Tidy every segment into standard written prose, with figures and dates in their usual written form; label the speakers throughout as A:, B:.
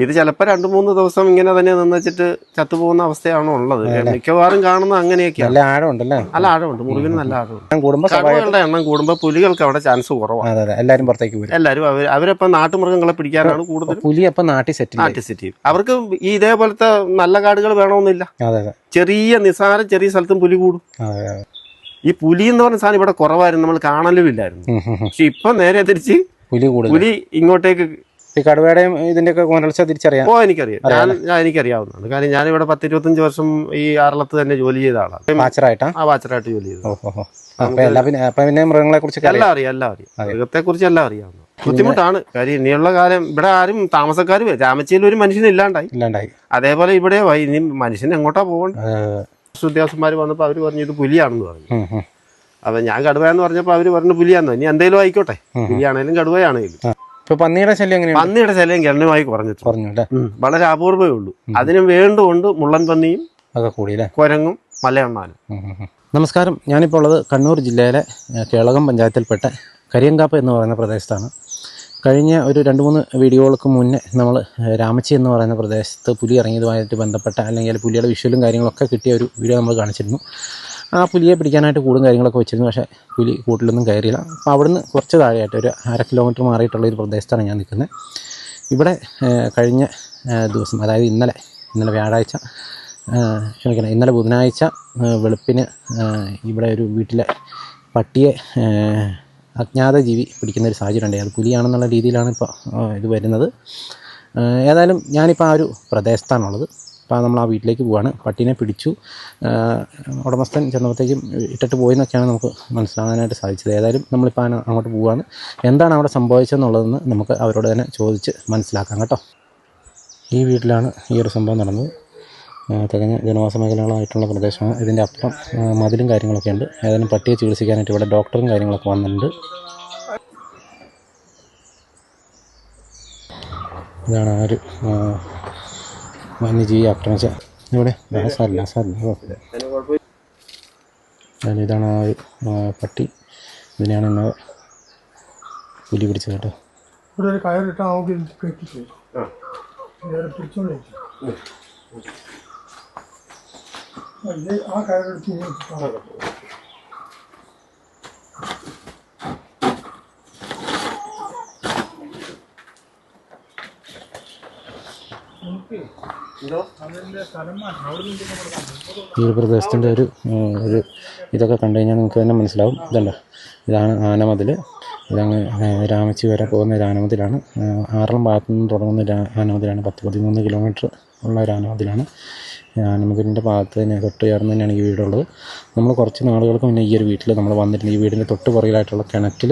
A: ഇത് ചിലപ്പോൾ 2-3 ദിവസം ഇങ്ങനെ തന്നെ നിന്നിട്ട് ചത്തുപോകുന്ന അവസ്ഥയാണോ ഉള്ളത്. മിക്കവാറും കാണുന്നത് അങ്ങനെയൊക്കെയാണ്.
B: നല്ല ആഴമുണ്ടല്ലേ?
A: നല്ല ആഴമുണ്ട്, മുറിവിന് നല്ല ആഴമുണ്ട്. കടുവകളുടെ എണ്ണം കൂടുമ്പോൾ പുലികൾക്ക് അവിടെ ചാൻസ് കുറവാണ്.
B: എല്ലാവരും പുറത്തേക്ക് വരും.
A: എല്ലാവരും അവരപ്പം നാട്ടുമൃഗങ്ങളെ പിടിക്കാനാണ് കൂടുതൽ.
B: പുലി അപ്പം നാട്ടിൽ സെറ്റ്
A: ചെയ്യും. അവർക്ക് ഇതേപോലത്തെ നല്ല കാടുകൾ വേണമെന്നില്ല. ചെറിയ സ്ഥലത്തും പുലി കൂടും. ഈ പുലി എന്ന് പറഞ്ഞ സാധനം ഇവിടെ കുറവായിരുന്നു, നമ്മൾ കാണലും ഇല്ലായിരുന്നു. പക്ഷെ ഇപ്പൊ നേരെ തിരിച്ച് പുലി ഇങ്ങോട്ടേക്ക്.
B: ഈ കടുവയുടെയും ഇതിന്റെ ഒക്കെ വരൾച്ച തിരിച്ചറിയാം.
A: എനിക്കറിയാവുന്നതാണ്. കാരണം ഞാനിവിടെ 10-25 വർഷം ഈ ആറളത്ത് തന്നെ ജോലി ചെയ്ത ആളാണ്. വാച്ചറായിട്ട് ജോലി ചെയ്തത്.
B: മൃഗങ്ങളെ കുറിച്ച്
A: എല്ലാം അറിയാം. മൃഗത്തെ കുറിച്ച് എല്ലാം അറിയാവുന്നു. ബുദ്ധിമുട്ടാണ്. കാര്യം ഇനിയുള്ള കാലം ഇവിടെ ആരും താമസക്കാർ രാമച്ചിയിൽ ഒരു മനുഷ്യനില്ലാണ്ടായി. അതേപോലെ ഇവിടെ ഇനി മനുഷ്യൻ എങ്ങോട്ടാ പോകേണ്ടത്. ഉദ്യോഗസ്ഥന്മാർ വന്നപ്പോൾ അവർ പറഞ്ഞു ഇത് പുലിയാണെന്ന് പറഞ്ഞു. അപ്പൊ ഞാൻ കടുവയെന്ന് പറഞ്ഞപ്പോൾ അവര് പറഞ്ഞു പുലിയാന്ന്. ഇനി എന്തേലും ആയിക്കോട്ടെ, പുലിയാണേലും കടുവയാണേലും.
B: പന്നിയുടെ
A: ശല്യം ഗണ്യമായി കുറഞ്ഞിട്ടുണ്ട്. വളരെ അപൂർവമേ ഉള്ളൂ. അതിനും വേണ്ടുകൊണ്ട് മുള്ളൻ പന്നിയും കുരങ്ങും മലയണ്ണാനും.
B: നമസ്കാരം. ഞാനിപ്പോൾ ഉള്ളത് കണ്ണൂർ ജില്ലയിലെ കേളകം പഞ്ചായത്തിൽപ്പെട്ട കരിയങ്കാപ്പ് എന്ന് പറയുന്ന പ്രദേശത്താണ്. കഴിഞ്ഞ ഒരു 2-3 വീഡിയോകൾക്ക് മുന്നേ നമ്മൾ രാമച്ചി എന്ന് പറയുന്ന പ്രദേശത്ത് പുലി ഇറങ്ങിയതുമായിട്ട് ബന്ധപ്പെട്ട അല്ലെങ്കിൽ പുലിയുടെ വിഷ്വലും കാര്യങ്ങളൊക്കെ കിട്ടിയ ഒരു വീഡിയോ നമ്മൾ കാണിച്ചിരുന്നു. ആ പുലിയെ പിടിക്കാനായിട്ട് കൂടും കാര്യങ്ങളൊക്കെ വെച്ചിരുന്നു. പക്ഷേ പുലി കൂട്ടിലൊന്നും കയറിയില്ല. അപ്പോൾ അവിടുന്ന് കുറച്ച് താഴെയായിട്ട് ഒരു 1/2 കിലോമീറ്റർ മാറിയിട്ടുള്ള ഒരു പ്രദേശത്താണ് ഞാൻ നിൽക്കുന്നത്. ഇവിടെ കഴിഞ്ഞ ദിവസം, അതായത് ഇന്നലെ വ്യാഴാഴ്ച, ഇന്നലെ ബുധനാഴ്ച വെളുപ്പിന് ഇവിടെ ഒരു വീട്ടിലെ പട്ടിയെ അജ്ഞാത ജീവി പിടിക്കുന്നൊരു സാഹചര്യം ഉണ്ടായി. അത് പുലിയാണെന്നുള്ള രീതിയിലാണ് ഇപ്പോൾ ഇത് വരുന്നത്. ഏതായാലും ഞാനിപ്പോൾ ആ ഒരു പ്രദേശത്താണുള്ളത്. അപ്പോൾ നമ്മൾ ആ വീട്ടിലേക്ക് പോവുകയാണ്. പട്ടീനെ പിടിച്ചു. ഉടമസ്ഥൻ ചെന്നപ്പോഴത്തേക്കും ഇട്ടിട്ട് പോയി എന്നൊക്കെയാണ് നമുക്ക് മനസ്സിലാകാനായിട്ട് സാധിച്ചത്. ഏതായാലും നമ്മളിപ്പോൾ അങ്ങോട്ട് പോവുകയാണ്. എന്താണ് അവിടെ സംഭവിച്ചതെന്നുള്ളതെന്ന് നമുക്ക് അവരോട് തന്നെ ചോദിച്ച് മനസ്സിലാക്കാം കേട്ടോ. ഈ വീട്ടിലാണ് ഈ ഒരു സംഭവം നടന്നത്. തികഞ്ഞ ജനവാസ മേഖലകളായിട്ടുള്ള പ്രദേശമാണ്. ഇതിൻ്റെ അപ്പുറം മതിലും കാര്യങ്ങളൊക്കെ ഉണ്ട്. ഏതായാലും പട്ടിയെ ചികിത്സിക്കാനായിട്ട് ഇവിടെ ഡോക്ടറും കാര്യങ്ങളൊക്കെ വന്നിട്ടുണ്ട്. ഇതാണ് ആ ഒരു വന്യജീവി ആക്രമിച്ച ഇവിടെ സാരില്ല. ഇതാണ് ആ ഒരു പട്ടി. ഇതിനെയാണ് ഇന്ന് പുലി പിടിച്ചത് കേട്ടോ.
C: ഇവിടെ ഒരു കയറിട്ട് ആ കയറെടുത്ത്
B: ഈ ഒരു പ്രദേശത്തിൻ്റെ ഒരു ഇതൊക്കെ കണ്ടു കഴിഞ്ഞാൽ നിങ്ങൾക്ക് തന്നെ മനസ്സിലാവും. ഇതാണ് ആനമതിൽ. ഇതങ്ങ് രാമച്ചി വരെ പോകുന്ന ഒരു ആനമതിലാണ്. ആറളം ഭാഗത്തു നിന്ന് തുടങ്ങുന്ന ആനമതിലാണ്. 10-13 കിലോമീറ്റർ ഉള്ള ഒരു ആനമതിലാണ്. ആനമതിലിൻ്റെ ഭാഗത്ത് തന്നെ തൊട്ട് ചേർന്ന് തന്നെയാണ് ഈ വീടുള്ളത്. നമ്മൾ കുറച്ച് നാളുകൾക്ക് മുന്നേ ഈ ഒരു വീട്ടിൽ നമ്മൾ വന്നിട്ടുണ്ട്. ഈ വീടിൻ്റെ തൊട്ട് പുറകിലായിട്ടുള്ള കിണറ്റിൽ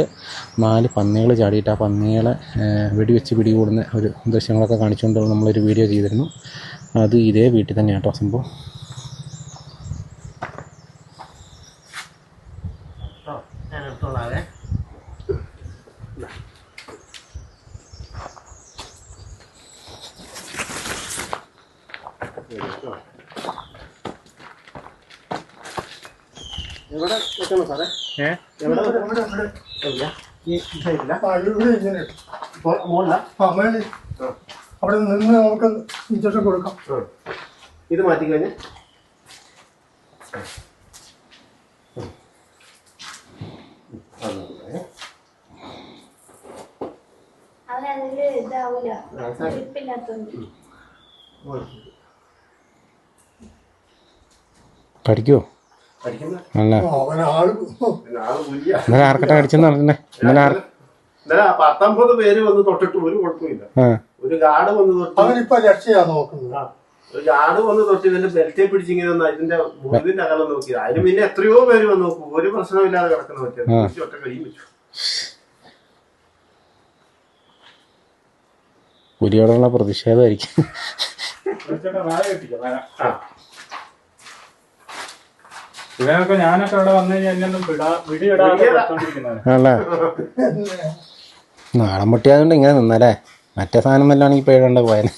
B: 4 പന്നികൾ ചാടിയിട്ട് ആ പന്നികളെ വെടിവെച്ച് പിടികൂടുന്ന ഒരു ദൃശ്യങ്ങളൊക്കെ കാണിച്ചുകൊണ്ട് നമ്മളൊരു വീഡിയോ ചെയ്തിരുന്നു. അത് ഇതേ വീട്ടിൽ തന്നെയാണ് കേട്ടോ സംഭവം.
C: അവിടെ നിന്ന് നമുക്ക് ഇഞ്ചക്ഷൻ കൊടുക്കാം.
A: ഇത് മാറ്റിക്കഴിഞ്ഞ്
B: കടിക്കുമോ? അല്ല, ഇന്നലെ ആർക്കട്ടെ കടിച്ചെന്ന് പറഞ്ഞേ. ഇന്നലെ
A: 19 പേര് വന്ന് തൊട്ടിട്ട് ഒരു കുഴപ്പമില്ല. ഒരു ഗാർഡ് വന്ന് ഒരു ഗാർഡ് വന്ന് തൊട്ട് ഇതിന്റെ ബെൽറ്റെ പിടിച്ചിങ്ങനെ ഇതിന്റെ മുറിവിന്റെ അകലം നോക്കി. അതിന് പിന്നെ എത്രയോ പേര് വന്ന് നോക്കും. ഒരു പ്രശ്നമില്ലാതെ കിടക്കുന്ന പറ്റിയത് ഒറ്റ കഴിയും വെച്ചു.
B: പുലിയോടുള്ള പ്രതിഷേധമായിരിക്കും.
D: ഇവനൊക്കെ ഞാനൊക്കെ ഇവിടെ വന്നു
B: അല്ലേ? നാടൻ പട്ടിയായതുകൊണ്ട് ഇങ്ങനെ നിന്നല്ലേ. മറ്റേ സാധനം വല്ലാണെങ്കിൽ പേഴുണ്ട് പോയാൽ.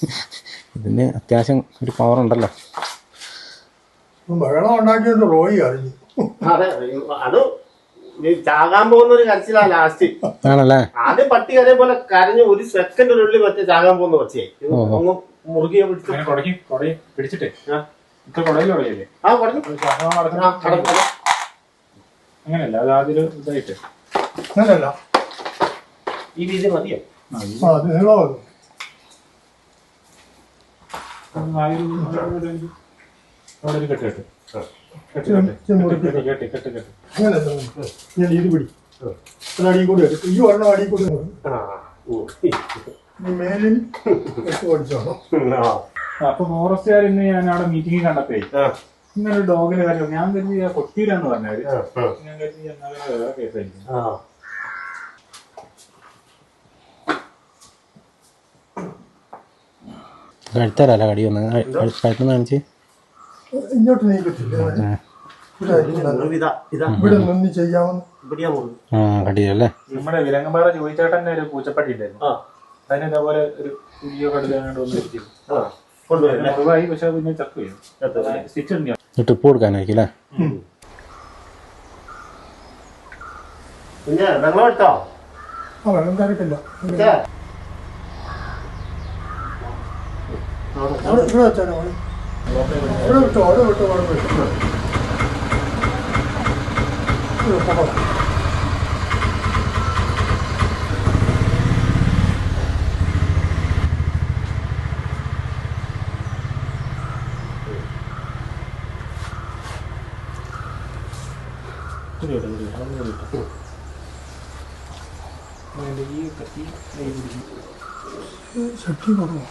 B: ഇതിന് അത്യാവശ്യം ഒരു പവർ ഉണ്ടല്ലോ.
C: വെള്ളം ഉണ്ടാക്കിയത് റോയി അറിഞ്ഞു.
A: അതെ, അത് ചാകാൻ പോകുന്ന ഒരു കരച്ചിലാ ലാസ്റ്റ്.
B: ആണല്ലേ?
A: ആദ്യം പട്ടി കരയെ പോലെ കരഞ്ഞ് ഒരു സെക്കൻഡിനുള്ളിൽ മറ്റേ ചാകാൻ പോകുന്ന കുറച്ചായി ഒന്ന് മുറുകിയെ പിടിച്ചു
D: പിടിച്ചിട്ടേ കുടയിലുടയല്ലേ അങ്ങനെയല്ല അത് ആദ്യം ഇതായിട്ട്
C: അങ്ങനല്ല,
A: ഈ വീതി മതിയോ?
C: അത് നീളമല്ലോ.
D: അവിടെ ഒരു കെട്ട് കെട്ട്
C: അങ്ങനല്ല, ഞാൻ ഇത് പിടി അടി കൂടി എടുക്കും. ഈ ഒരെണ്ണം അടി കൂടി ഈ മേലിൽ വെച്ച് ഓടിച്ചോളൂ.
D: അപ്പൊ ഫോറസ്റ്റുകാർ ഇന്ന് ഞാൻ അവിടെ മീറ്റിംഗ് കണ്ടപ്പോ ഇങ്ങനെ ഒരു ഡോഗിന്റെ കാര്യം ഞാൻ കരുതി കൊട്ടിയിലാന്ന് പറഞ്ഞവര് ഞാൻ കരുതി എന്നാലും വേറെ കേസായിരിക്കും.
B: കഴുത്തല്ല കടി വന്ന് കഴുത്തുനിന്ന് കാണിച്ച്
C: ഇങ്ങോട്ട് നീക്കത്തില്ല, ഇവിടെ നിന്ന് ചെയ്യാമെന്ന്.
B: കടിയല്ലേ?
D: നമ്മുടെ വിലങ്ങമ്പാറ ജോയിച്ചേട്ടന്റെ ഒരു പൂച്ചപ്പട്ടി ഉണ്ടായിരുന്നു. അതിന് ഇതേപോലെ ഒരു വീഡിയോ കടുതങ്ങാണ്ട് ഒന്ന് ഒഴിവായി. പക്ഷെ പിന്നെ ചത്തു ചെയ്യും. സ്റ്റിച്ച് ഉണ്ട്.
B: ട്രിപ്പ് കൊടുക്കാനായിരിക്കും അല്ലേ?
A: വെള്ളം എടുത്തോ?
C: ആ വെള്ളം തിരക്കില്ല. ഇവിടെ വെച്ചാലോ, ഇവിടെ വിട്ടോ, അവിടെ വിട്ടോ, അവിടെ വിട്ടോ. ശക്തി കുറവാണ്.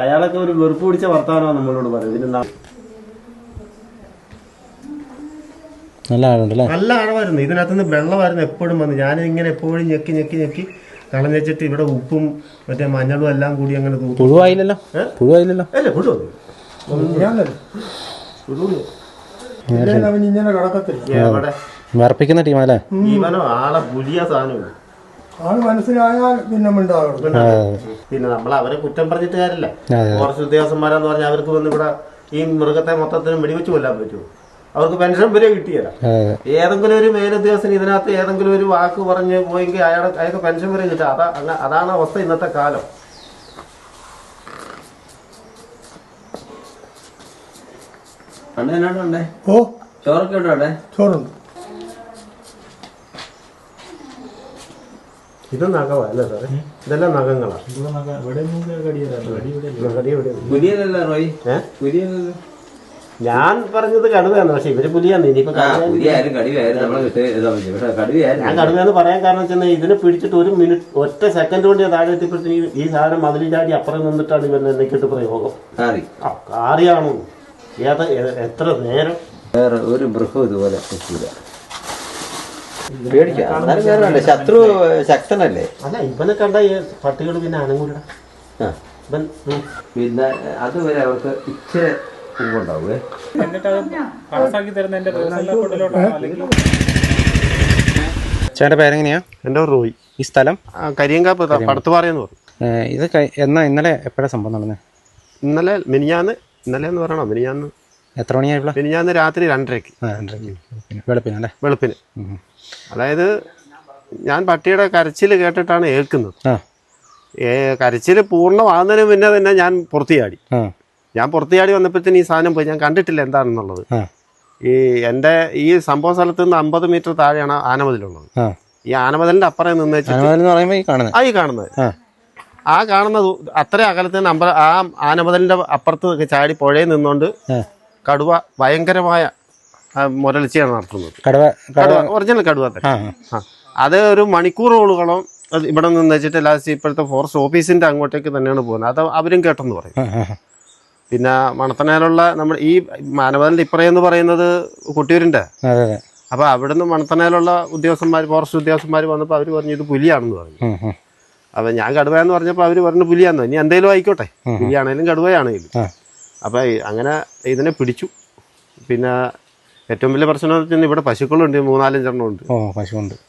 A: അയാളൊക്കെ ഒരു വെറുപ്പ് പിടിച്ച വർത്തമാനമാണ് നമ്മളോട് പറയുന്നത്. ഇതിന്
B: നല്ല ആളുണ്ടല്ലേ?
A: നല്ല ആഴമായിരുന്നു. ഇതിനകത്തുനിന്ന് വെള്ളമായിരുന്നു എപ്പോഴും വന്ന്. ഞാനിങ്ങനെ എപ്പോഴും ഞെക്കി ഞെക്കി ഞെക്കി കളഞ്ഞിട്ട് ഇവിടെ ഉപ്പും മറ്റേ മഞ്ഞളും എല്ലാം കൂടി അങ്ങനെ
B: പുഴുവായില്ലല്ലോ? പുഴുവായില്ലല്ലോ?
A: അല്ലേ പുഴു
C: ഇങ്ങനെ കിടക്കത്തില്ല.
B: വിറപ്പിക്കുന്ന ടീമല്ലേ?
A: ജീവനോ ആളെ പുലിയ സാധനവും
C: ആള് മനസ്സിലായാൽ പിന്നെ മിണ്ടാകും.
A: പിന്നെ നമ്മൾ അവരെ കുറ്റം പറഞ്ഞിട്ട് കാര്യമില്ല. ഫോറസ്റ്റ് ഉദ്യോഗസ്ഥന്മാരെന്ന് പറഞ്ഞാൽ അവർക്ക് വന്ന് ഇവിടെ ഈ മൃഗത്തെ മൊത്തത്തിനും വെടിവെച്ച് കൊല്ലാൻ പറ്റുമോ? അവർക്ക് പെൻഷൻ വരെ കിട്ടിയല്ല. ഏതെങ്കിലും ഒരു മേലുദ്യോഗസ്ഥന് ഇതിനകത്ത് ഏതെങ്കിലും ഒരു വാക്ക് പറഞ്ഞ് പോയെങ്കിൽ അയാൾക്ക് പെൻഷൻ വരെ കിട്ടുക. അതാണ് അവസ്ഥ ഇന്നത്തെ കാലം.
C: ഓ ചോറൊക്കെ ഉണ്ടോ? ചോറുണ്ട്.
A: ഇത് നഖമാ അല്ലേ സാറേ? ഇതെല്ലാം നഖങ്ങളാണ്. ഞാൻ പറഞ്ഞത് കടുവയാണ്. പക്ഷെ ഇവര് പുലിയാണ്. ഇനിയിപ്പോ ഞാൻ കടുവയെന്ന് പറയാൻ കാരണം വെച്ചാൽ ഇതിനെ പിടിച്ചിട്ട് ഒരു മിനിറ്റ് ഒറ്റ സെക്കൻഡ് കൊണ്ട് താഴെ എത്തിയപ്പോഴത്തേക്ക് ഈ സാധനം മതിൽ ചാടി അപ്പുറം നിന്നിട്ടാണ് ഇവൻ എനിക്കിട്ട് പ്രയോഗം. കാറിയാണോ എത്ര നേരം
E: വേറെ ഒരു മൃഗം ഇതുപോലെ ശത്രു ശക്തനല്ലേ?
A: അല്ല ഇവനെ കണ്ട പട്ടികൾ പിന്നെ അനങ്ങൂല.
E: പിന്നെ അതുവരെ അവർക്ക് ഇച്ചിരി ഉണ്ടാവേ.
B: ചേട്ടൻ്റെ പേരെങ്ങനെയാ?
A: എൻ്റെ റോയി.
B: ഈ സ്ഥലം
A: കരിയങ്കാപ്പ് പടത്തുപാറയെന്ന് പറയും.
B: ഇത് ഇന്നലെ എപ്പോഴാണ് സംഭവം നടന്നത്?
A: ഇന്നലെ എന്ന് പറയണോ? മിനിഞ്ഞാന്ന്
B: എത്ര മണിയായപ്പോൾ?
A: മിനിഞ്ഞാന്ന് രാത്രി 2:30.
B: വെളുപ്പിനല്ലേ? വെളുപ്പിന്.
A: അതായത് ഞാൻ പട്ടിയുടെ കരച്ചിൽ കേട്ടിട്ടാണ് ഏൽക്കുന്നത്. കരച്ചിൽ പൂർണ്ണമാകുന്നതിന് മുന്നേ തന്നെ ഞാൻ പുറത്തിയാടി. വന്നപ്പോഴത്തേന് ഈ സാധനം പോയി. ഞാൻ കണ്ടിട്ടില്ല എന്താണെന്നുള്ളത്. ഈ സംഭവ സ്ഥലത്ത് നിന്ന് 50 മീറ്റർ താഴെയാണ് ആനമതിലുള്ളത്. ഈ ആനമതിലിന്റെ അപ്പുറം നിന്ന് ഈ കാണുന്നത് ആ കാണുന്ന അത്ര അകലത്ത് നിന്ന് ആ ആനമതിലിന്റെ അപ്പുറത്ത് ചാടി പുഴയിൽ നിന്നുകൊണ്ട് കടുവ ഭയങ്കരമായ മുരളിച്ചയാണ് നടത്തുന്നത്. ഒറിജിനൽ കടുവ തന്നെ. അത് ഒരു മണിക്കൂറുകളോളം ഇവിടെ നിന്ന് വെച്ചിട്ട് ലാസ്റ്റ് ഇപ്പോഴത്തെ ഫോറസ്റ്റ് ഓഫീസിന്റെ അങ്ങോട്ടേക്ക് തന്നെയാണ് പോകുന്നത്. അത് അവരും കേട്ടെന്ന് പറയും. പിന്നെ മണത്തണയിലുള്ള നമ്മുടെ ഈ ആനമതിലിന്റെ ഇപ്പറ എന്ന് പറയുന്നത് കൊട്ടിയൂരിന്റെ. അപ്പൊ അവിടുന്ന് മണത്തണയിലുള്ള ഫോറസ്റ്റ് ഉദ്യോഗസ്ഥന്മാർ വന്നപ്പോൾ അവര് പറഞ്ഞു ഇത് പുലിയാണെന്ന് പറഞ്ഞു. അപ്പൊ ഞാൻ കടുവ എന്ന് പറഞ്ഞപ്പോൾ അവര് പറഞ്ഞു പുലിയാന്ന്. ഇനി എന്തേലും ആയിക്കോട്ടെ, പുലിയാണേലും കടുവയാണേലും. അപ്പൊ അങ്ങനെ ഇതിനെ പിടിച്ചു. പിന്നെ ഏറ്റവും വലിയ പ്രശ്നം എന്ന് വെച്ചാൽ ഇവിടെ പശുക്കളുണ്ട്, 3-4 എണ്ണം ഉണ്ട്.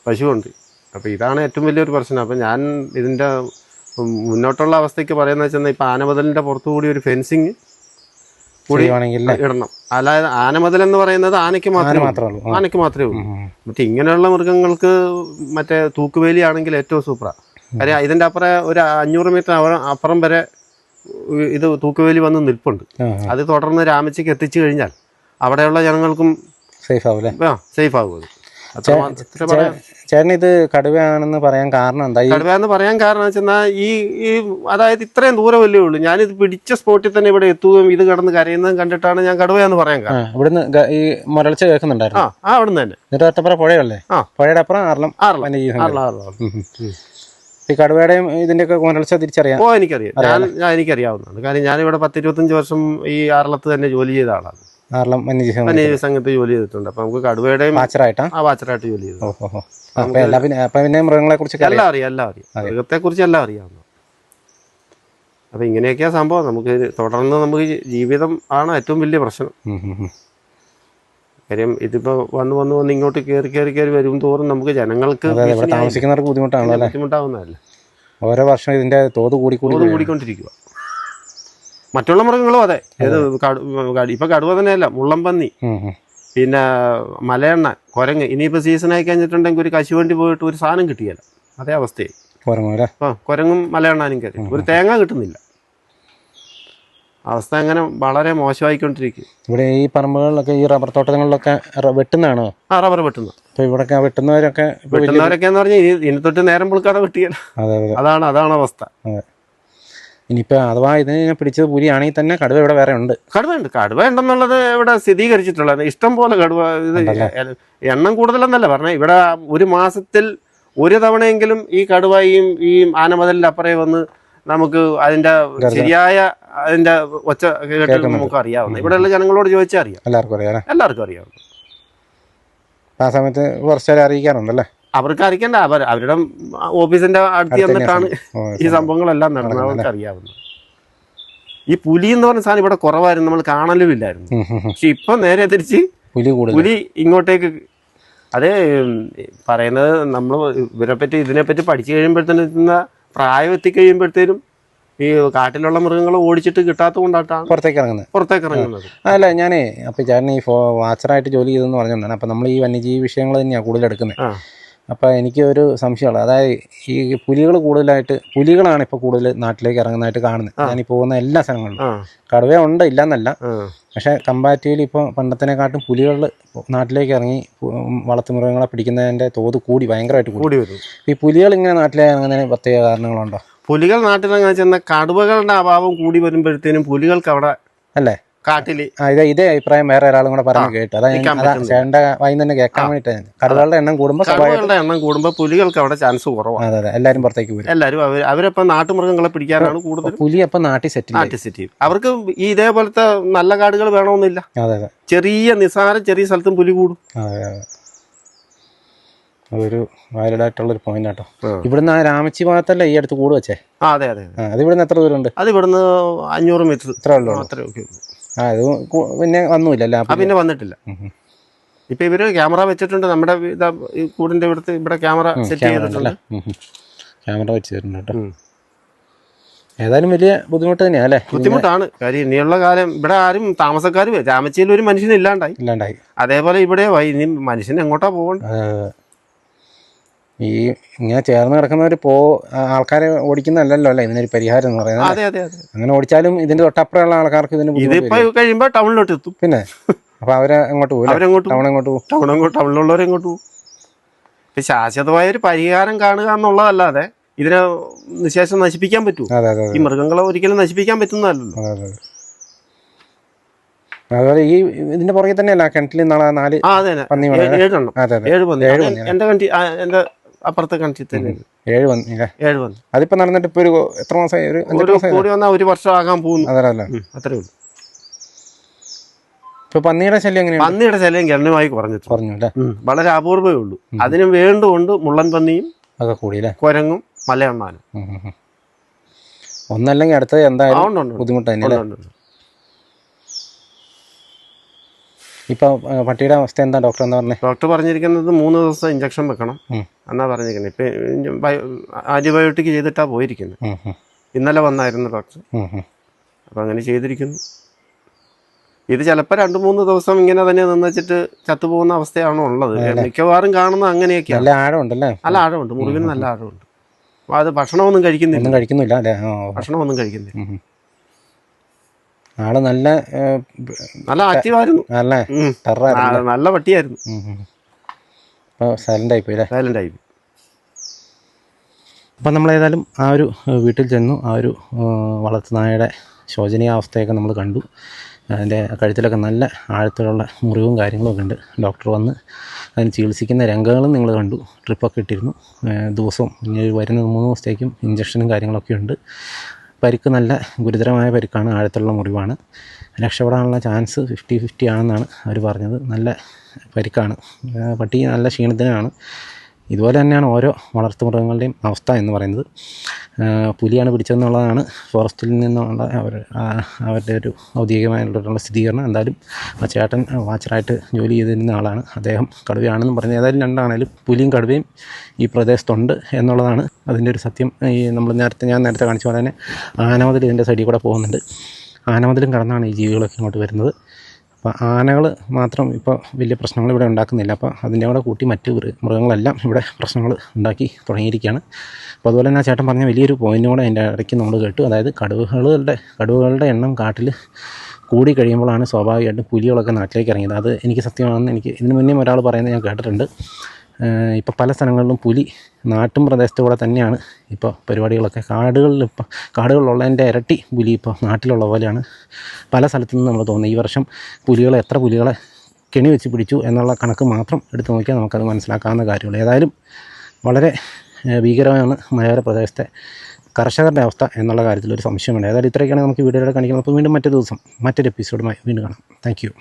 A: പശുവുണ്ട്. അപ്പോൾ ഇതാണ് ഏറ്റവും വലിയൊരു പ്രശ്നം. അപ്പം ഞാൻ ഇതിൻ്റെ മുന്നോട്ടുള്ള അവസ്ഥയ്ക്ക് പറയുന്നത് വെച്ചാൽ ഇപ്പം ആനമതിലിൻ്റെ പുറത്തുകൂടി ഒരു ഫെൻസിങ് കൂടി ഇടണം. അല്ലാതെ ആനമതിൽ എന്ന് പറയുന്നത് ആനയ്ക്ക് മാത്രമേ ഉള്ളൂ. മറ്റേ ഇങ്ങനെയുള്ള മൃഗങ്ങൾക്ക് മറ്റേ തൂക്കുവേലി ആണെങ്കിൽ ഏറ്റവും സൂപ്പറാണ്. കാര്യം ഇതിൻ്റെ അപ്പുറം ഒരു 500 മീറ്റർ അപ്പുറം വരെ ഇത് തൂക്കുവേലി വന്ന് നിൽപ്പുണ്ട്. അത് തുടർന്ന് രാമച്ചിക്ക് എത്തിച്ചു കഴിഞ്ഞാൽ അവിടെയുള്ള ജനങ്ങൾക്കും സേഫ് ആവും.
B: ചേട്ടൻ ഇത് കടുവയാണെന്ന് പറയാൻ കാരണം എന്താ?
A: കടുവയെന്ന് പറയാൻ കാരണം വെച്ചാൽ ഈ അതായത് ഇത്രയും ദൂരമല്ലേ ഉള്ളൂ. ഞാനിത് പിടിച്ച സ്പോട്ടിൽ തന്നെ ഇവിടെ എത്തുകയും ഇത് കിടന്ന് കരയുന്നതും കണ്ടിട്ടാണ് ഞാൻ കടുവയെന്ന് പറയാൻ കാരണം.
B: ഇവിടുന്ന് ഈ മുരൾച്ച കേൾക്കുന്നുണ്ടായിരുന്നു.
A: അവിടുന്ന് തന്നെ
B: തൊട്ടപ്പുറം പുഴയല്ലേ? പുഴയുടെ അപ്പുറം ആറളം. ഈ കടുവയുടെയും ഇതിന്റെ ഒക്കെ മുരൾച്ച തിരിച്ചറിയാം.
A: എനിക്കറിയാവുന്നതാണ്. കാരണം ഞാനിവിടെ 10-25 വർഷം ഈ ആറളത്ത് തന്നെ ജോലി ചെയ്ത ആളാണ്.
B: വന്യജീവി
A: സംഘത്ത് ജോലി ചെയ്തിട്ടുണ്ട്. അപ്പൊ നമുക്ക് കടുവയുടെയും വാച്ചറായിട്ട് ജോലി ചെയ്തു.
B: പിന്നെ മൃഗങ്ങളെ കുറിച്ച്
A: എല്ലാം അറിയാം. മൃഗത്തെ കുറിച്ച് എല്ലാം അറിയാവുന്നു. അപ്പൊ ഇങ്ങനെയൊക്കെയാ സംഭവം. നമുക്ക് തുടർന്ന് നമുക്ക് ജീവിതം ആണ് ഏറ്റവും വലിയ പ്രശ്നം. കാര്യം ഇതിപ്പോ വന്ന് ഇങ്ങോട്ട് കയറി വരും തോറും നമുക്ക് ജനങ്ങൾക്ക്
B: താമസിക്കുന്നവർക്ക്
A: ബുദ്ധിമുട്ടാവുന്നതല്ല.
B: ഓരോ വർഷം ഇതിന്റെ തോത്
A: കൂടിക്കൊണ്ടിരിക്കുക. മറ്റുള്ള മൃഗങ്ങളും അതെ. ഇപ്പൊ കടുവ തന്നെയല്ല, മുള്ളംപന്നി, പിന്നെ മലയെണ്ണ, കുരങ്ങ്. ഇനിയിപ്പോ സീസൺ ആയി കഴിഞ്ഞിട്ടുണ്ടെങ്കിൽ ഒരു കശുവണ്ടി പോയിട്ട് ഒരു സാധനം കിട്ടിയല്ല. അതേ അവസ്ഥയായി. കുരങ്ങും മലയെണ്ണാനും കയറി ഒരു തേങ്ങ കിട്ടുന്നില്ല. അവസ്ഥ അങ്ങനെ വളരെ മോശമായിക്കൊണ്ടിരിക്കും.
B: ഇവിടെ ഈ പറമ്പുകളിലൊക്കെ ഈ റബ്ബർ തോട്ടങ്ങളിലൊക്കെ വെട്ടുന്നതാണോ?
A: റബ്ബർ വെട്ടുന്നത്.
B: ഇവിടെ വെട്ടുന്നവരൊക്കെ
A: എന്ന് പറഞ്ഞാൽ ഇനി തൊട്ട് നേരം പൊളിക്കാതെ വെട്ടിയല്ല. അതാണ് അവസ്ഥ.
B: ഇനിയിപ്പോ അഥവാ ഇതിനെ പിടിച്ചത് പുലിയാണെങ്കിൽ തന്നെ കടുവ ഇവിടെ വേറെ ഉണ്ട്.
A: കടുവ ഉണ്ടെന്നുള്ളത് ഇവിടെ സ്ഥിരീകരിച്ചിട്ടുള്ളത്. ഇഷ്ടം പോലെ കടുവ. ഇത് എണ്ണം കൂടുതലെന്നല്ല പറഞ്ഞത്. ഇവിടെ ഒരു മാസത്തിൽ ഒരു തവണയെങ്കിലും ഈ കടുവയും ഈ ആനമതിലിന്റെ അപ്പുറേ വന്ന് നമുക്ക് അതിന്റെ ശരിയായ അതിന്റെ ഒച്ച കേട്ട് നമുക്ക് അറിയാവുന്ന. ഇവിടെയുള്ള ജനങ്ങളോട് ചോദിച്ചാൽ അറിയാം. എല്ലാവർക്കും അറിയാവുന്ന.
B: ആ സമയത്ത് കുറച്ചു അറിയിക്കാറുണ്ടല്ലേ?
A: അവർക്ക് അറിയിക്കേണ്ട. അവരുടെ ഓഫീസിന്റെ അടുത്ത് ചെന്നിട്ടാണ് ഈ സംഭവങ്ങളെല്ലാം നടന്നത്. അവർക്ക് അറിയാവുന്നത്. ഈ പുലി എന്ന് പറഞ്ഞ സാധനം ഇവിടെ കുറവായിരുന്നു, നമ്മൾ കാണലുമില്ലായിരുന്നു. പക്ഷെ ഇപ്പൊ നേരെ തിരിച്ച് പുലി ഇങ്ങോട്ടേക്ക്. അത് പറയുന്നത് നമ്മൾ ഇതിനെപ്പറ്റി പഠിച്ചു കഴിയുമ്പോഴത്തേന് പ്രായം എത്തിക്കഴിയുമ്പോഴത്തേനും ഈ കാട്ടിലുള്ള മൃഗങ്ങളെ ഓടിച്ചിട്ട് കിട്ടാത്ത കൊണ്ടായിട്ടാണ് പുറത്തേക്ക് ഇറങ്ങുന്നത്.
B: അല്ല ഞാനേ അപ്പൊ ചേട്ടൻ ഈ വാച്ചറായിട്ട് ജോലി ചെയ്തെന്ന് പറഞ്ഞതാണ്. അപ്പൊ നമ്മൾ ഈ വന്യജീവി വിഷയങ്ങൾ തന്നെയാണ് കൂടുതൽ എടുക്കുന്നത്. അപ്പോൾ എനിക്ക് ഒരു സംശയമുള്ളത്, അതായത് ഈ പുലികളാണ് ഇപ്പോൾ കൂടുതൽ നാട്ടിലേക്ക് ഇറങ്ങുന്നതായിട്ട് കാണുന്നത്. ഞാൻ ഈ പോകുന്ന എല്ലാ സ്ഥലങ്ങളിലും കടുവ ഉണ്ട്, ഇല്ലയെന്നല്ല. പക്ഷേ കമ്പാരിറ്റീവ്ലി ഇപ്പോൾ പണ്ടത്തിനെക്കാട്ടും പുലികൾ നാട്ടിലേക്ക് ഇറങ്ങി വളർത്തുമൃഗങ്ങളെ പിടിക്കുന്നതിൻ്റെ തോത് ഭയങ്കരമായിട്ട് കൂടി വരും. ഈ പുലികൾ ഇങ്ങനെ നാട്ടിലേക്ക് ഇറങ്ങുന്നതിന് പ്രത്യേക കാരണങ്ങളുണ്ടോ?
A: പുലികൾ നാട്ടിലിറങ്ങാൻ ചെന്ന കടുവകളുടെ അഭാവം കൂടി വരുമ്പോഴത്തേനും പുലികൾക്ക് അവിടെ അല്ലേ കാട്ടില്
B: ഇതേ അഭിപ്രായം വേറെ ഒരാളും കൂടെ പറഞ്ഞു കേട്ടു. ചേട്ടന്റെ വായി തന്നെ കേൾക്കാൻ വേണ്ടിട്ട്. കടുവകളുടെ എണ്ണം കൂടുമ്പോ
A: പുലികൾക്ക് അവിടെ ചാൻസ് കുറവാണ്.
B: അതെ, എല്ലാവരും പുറത്തേക്ക് വരും.
A: എല്ലാവരും അവരപ്പം നാട്ടുമൃഗങ്ങളെ പിടിക്കാനാണ് കൂടുതൽ.
B: പുലി അപ്പം നാട്ടിൽ സെറ്റിൽ
A: ചെയ്യും. അവർക്ക് ഈ ഇതേപോലത്തെ നല്ല കാടുകൾ വേണമെന്നില്ല. ചെറിയ സ്ഥലത്തും പുലി കൂടും.
B: അതൊരു വാലിഡായിട്ടുള്ളൊരു പോയിന്റ് ആട്ടോ. ഇവിടുന്ന് രാമച്ചി ഭാഗത്തല്ലേ ഈ അടുത്ത് കൂട് വെച്ചേ?
A: അതെ.
B: അത് ഇവിടുന്ന് എത്ര ദൂരം ഉണ്ട്?
A: അത് ഇവിടുന്ന് 500 മീറ്റർ
B: ഇത്രേ ഉള്ളൂ. അത് പിന്നെ വന്നില്ല.
A: പിന്നെ വന്നിട്ടില്ല. ഇപ്പൊ ഇവര് ക്യാമറ വെച്ചിട്ടുണ്ട്. നമ്മുടെ കൂടിന്റെ ഇവിടെ ക്യാമറ സെറ്റ് ചെയ്തിട്ടുണ്ട്.
B: ക്യാമറ വെച്ചിട്ടുണ്ട് കേട്ടോ. ഏതായാലും വലിയ ബുദ്ധിമുട്ട് തന്നെയാ അല്ലേ?
A: ബുദ്ധിമുട്ടാണ്. കാര്യം ഇനിയുള്ള കാലം ഇവിടെ ആരും താമസക്കാർ രാമച്ചിയിൽ ഒരു മനുഷ്യന് ഇല്ലാണ്ടായി. അതേപോലെ ഇവിടെ ഇനി മനുഷ്യൻ എങ്ങോട്ടാ പോകണ്ട.
B: ഈ ഇങ്ങനെ ചേർന്ന് കിടക്കുന്നവർ ആൾക്കാരെ ഓടിക്കുന്നതല്ലല്ലോ അല്ലേ ഇതിനൊരു പരിഹാരം എന്ന് പറയുന്നത്.
A: അതെ.
B: അങ്ങനെ ഓടിച്ചാലും ഇതിന്റെ തൊട്ടപ്പുറമുള്ള ആൾക്കാർക്ക്
A: ഇതിപ്പോ കഴിയുമ്പോ ടൗണിലോട്ട് എത്തും.
B: പിന്നെ അപ്പൊ അവരെ എങ്ങോട്ട് പോകും?
A: ടൗണിലുള്ളവരെ എങ്ങോട്ട് പോകും? ഇപ്പൊ ശാശ്വതമായ ഒരു പരിഹാരം കാണുക എന്നുള്ളതല്ലാതെ ഇതിനെ നിശേഷം നശിപ്പിക്കാൻ പറ്റൂ? ഈ മൃഗങ്ങളെ ഒരിക്കലും നശിപ്പിക്കാൻ പറ്റുന്നതല്ലല്ലോ.
B: അതുപോലെ ഈ ഇതിന്റെ പുറകെ തന്നെയല്ല കിണറ്റിൽ 4 പന്നി.
A: 7 പന്നി എന്റെ അപ്പുറത്തെ കിണറ്റിൽ തന്നെ
B: 7 പന്നി. അതിപ്പോ നടന്നിട്ട് ഇപ്പൊ എത്ര മാസമായി?
A: ഒരു വർഷം ആകാൻ പോകുന്നു. അത്രേ ഉള്ളൂ.
B: ഇപ്പൊ പന്നിയുടെ ശല്യം എങ്ങനെയാണ്?
A: പന്നിയുടെ ശല്യം ഗണ്യമായി കുറഞ്ഞു അല്ലേ? വളരെ അപൂർവമേ ഉള്ളൂ. അതിന് വേണ്ടുകൊണ്ട് മുള്ളൻ പന്നിയും
B: ഒക്കെ കൂടി
A: കുരങ്ങും മലയണ്ണാനും.
B: ഒന്നല്ലെങ്കിൽ അടുത്തത് എന്തായാലും ബുദ്ധിമുട്ട് തന്നെയല്ലേ? ഇപ്പോൾ പട്ടിയുടെ അവസ്ഥ എന്താ ഡോക്ടർ എന്താ പറഞ്ഞത്?
A: ഡോക്ടർ പറഞ്ഞിരിക്കുന്നത് 3 ദിവസം ഇഞ്ചക്ഷൻ വെക്കണം എന്നാ പറഞ്ഞിരിക്കുന്നത്. ഇപ്പം ആന്റിബയോട്ടിക് ചെയ്തിട്ടാണ് പോയിരിക്കുന്നത്. ഇന്നലെ വന്നായിരുന്നു ഡോക്ടർ. അപ്പം അങ്ങനെ ചെയ്തിരിക്കുന്നു. ഇത് ചിലപ്പോൾ 2-3 ദിവസം ഇങ്ങനെ തന്നെ നിന്ന് വെച്ചിട്ട് ചത്തുപോകുന്ന അവസ്ഥയാണോ ഉള്ളത്. മിക്കവാറും കാണുന്നത് അങ്ങനെയൊക്കെയാണ്.
B: നല്ല ആഴമുണ്ടല്ലേ?
A: നല്ല ആഴമുണ്ട്, മുറിവിന് നല്ല ആഴമുണ്ട്. അപ്പോൾ അത് ഭക്ഷണമൊന്നും കഴിക്കുന്നില്ല
B: അല്ലേ?
A: ഭക്ഷണമൊന്നും കഴിക്കുന്നില്ല.
B: ആള് നല്ല
A: ആക്റ്റീവായിരുന്നു, നല്ല പട്ടിയായിരുന്നു.
B: സൈലന്റ് ആയിപ്പോയി അല്ലേ?
A: സൈലന്റ് ആയി.
B: അപ്പം നമ്മളേതായാലും ആ ഒരു വീട്ടിൽ ചെന്നു. ആ ഒരു വളർത്തുനായയുടെ ശോചനീയാവസ്ഥയൊക്കെ നമ്മൾ കണ്ടു. അതിൻ്റെ കഴുത്തിലൊക്കെ നല്ല ആഴത്തിലുള്ള മുറിവും കാര്യങ്ങളൊക്കെ ഉണ്ട്. ഡോക്ടർ വന്ന് അതിന് ചികിത്സിക്കുന്ന രംഗങ്ങളും നിങ്ങൾ കണ്ടു. ട്രിപ്പൊക്കെ ഇട്ടിരുന്നു. ദിവസവും ഇനി വരുന്ന 3 ദിവസത്തേക്കും ഇഞ്ചക്ഷനും കാര്യങ്ങളൊക്കെ ഉണ്ട്. പരിക്ക് നല്ല ഗുരുതരമായ പരിക്കാണ്, ആഴത്തിലുള്ള മുറിവാണ്. രക്ഷപ്പെടാനുള്ള ചാൻസ് 50-50 ആണെന്നാണ് അവർ പറഞ്ഞത്. നല്ല പരിക്കാണ്. പട്ടി നല്ല ക്ഷീണത്തിനാണ്. ഇതുപോലെ തന്നെയാണ് ഓരോ വളർത്തുമൃഗങ്ങളുടെയും അവസ്ഥ എന്ന് പറയുന്നത്. പുലിയാണ് പിടിച്ചതെന്നുള്ളതാണ് ഫോറസ്റ്റിൽ നിന്നുള്ള അവരുടെ ഒരു ഔദ്യോഗികമായിട്ടുള്ള സ്ഥിരീകരണം. എന്തായാലും ആ ചേട്ടൻ വാച്ചറായിട്ട് ജോലി ചെയ്തിരുന്ന ആളാണ്. അദ്ദേഹം കടുവയാണെന്നും പറഞ്ഞ് ഏതായാലും രണ്ടാണേലും പുലിയും കടുവയും ഈ പ്രദേശത്തുണ്ട് എന്നുള്ളതാണ് അതിൻ്റെ ഒരു സത്യം. ഈ ഞാൻ നേരത്തെ കാണിച്ച പോലെ തന്നെ ആനമതിൽ ഇതിൻ്റെ സൈഡിൽ കൂടെ പോകുന്നുണ്ട്. ആനമതിലും കടന്നാണ് ഈ ജീവികളൊക്കെ ഇങ്ങോട്ട് വരുന്നത്. അപ്പോൾ ആനകൾ മാത്രം ഇപ്പോൾ വലിയ പ്രശ്നങ്ങൾ ഇവിടെ ഉണ്ടാക്കുന്നില്ല. അപ്പോൾ അതിൻ്റെ കൂടെ കൂട്ടി മറ്റ് മൃഗങ്ങളെല്ലാം ഇവിടെ പ്രശ്നങ്ങൾ ഉണ്ടാക്കി തുടങ്ങിയിരിക്കുകയാണ്. അപ്പോൾ അതുപോലെ തന്നെ ആ ചേട്ടൻ പറഞ്ഞ വലിയൊരു പോയിൻ്റ് കൂടെ അതിൻ്റെ ഇടയ്ക്ക് നമ്മൾ കേട്ടു. അതായത് കടുവകളുടെ എണ്ണം കാട്ടിൽ കൂടി കഴിയുമ്പോഴാണ് സ്വാഭാവികമായിട്ടും പുലികളൊക്കെ നാട്ടിലേക്ക് ഇറങ്ങിയത്. അത് എനിക്ക് സത്യമാണെന്ന് ഇതിന് മുന്നേ ഒരാൾ പറയുന്നത് ഞാൻ കേട്ടിട്ടുണ്ട്. ഇപ്പോൾ പല സ്ഥലങ്ങളിലും പുലി നാട്ടും പ്രദേശത്തുകൂടെ തന്നെയാണ് ഇപ്പോൾ പരിപാടികളൊക്കെ. കാടുകളിലുള്ളതിൻ്റെ ഇരട്ടി പുലി ഇപ്പോൾ നാട്ടിലുള്ള പോലെയാണ് പല സ്ഥലത്തു നിന്ന് നമ്മൾ തോന്നുന്നത്. ഈ വർഷം എത്ര പുലികളെ കെണി വെച്ച് പിടിച്ചു എന്നുള്ള കണക്ക് മാത്രം എടുത്തു നോക്കിയാൽ നമുക്കത് മനസ്സിലാക്കാവുന്ന കാര്യമുള്ളൂ. ഏതായാലും വളരെ ഭീകരമാണ് മലയോര പ്രദേശത്തെ കർഷകരുടെ അവസ്ഥ എന്നുള്ള കാര്യത്തിൽ ഒരു സംശയമുണ്ട്. ഏതായാലും ഇത്രയൊക്കെയാണ് നമുക്ക് വീഡിയോയിലൂടെ കാണിക്കുന്നത്. അപ്പോൾ വീണ്ടും മറ്റൊരു ദിവസം മറ്റൊരു എപ്പിസോഡുമായി വീണ്ടും കാണാം. Thank you.